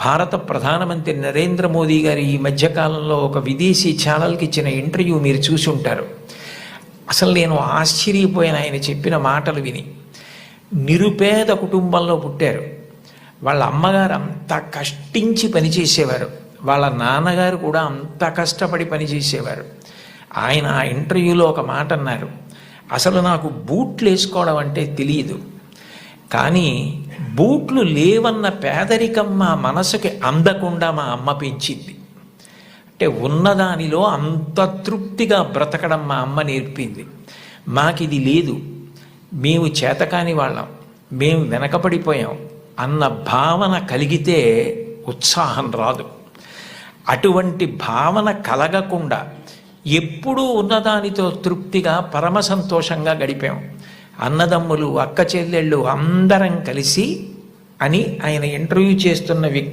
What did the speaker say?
భారత ప్రధానమంత్రి నరేంద్ర మోదీ గారు ఈ మధ్యకాలంలో ఒక విదేశీ ఛానల్కి ఇచ్చిన ఇంటర్వ్యూ మీరు చూసి ఉంటారు. అసలు నేను ఆశ్చర్యపోయిన ఆయన చెప్పిన మాటలు విని. నిరుపేద కుటుంబంలో పుట్టారు. వాళ్ళ అమ్మగారు అంత కష్టించి పనిచేసేవారు, వాళ్ళ నాన్నగారు కూడా అంత కష్టపడి పనిచేసేవారు. ఆయన ఆ ఇంటర్వ్యూలో ఒక మాట అన్నారు, అసలు నాకు బూట్లు వేసుకోవడం అంటే తెలియదు, కానీ బూట్లు లేవన్న పేదరికం మా మనసుకి అందకుండా మా అమ్మ పెంచింది. అంటే ఉన్నదానిలో అంత తృప్తిగా బ్రతకడం మా అమ్మ నేర్పింది. మాకిది లేదు, మేము చేతకాని వాళ్ళం, మేము వెనకబడిపోయాం అన్న భావన కలిగితే ఉత్సాహం రాదు. అటువంటి భావన కలగకుండా ఎప్పుడూ ఉన్నదానితో తృప్తిగా పరమ సంతోషంగా గడిపాం. అన్నదమ్ములు, అక్క చెల్లెళ్ళు అందరం కలిసి అని ఆయన ఇంటర్వ్యూ చేస్తున్న వ్యక్తి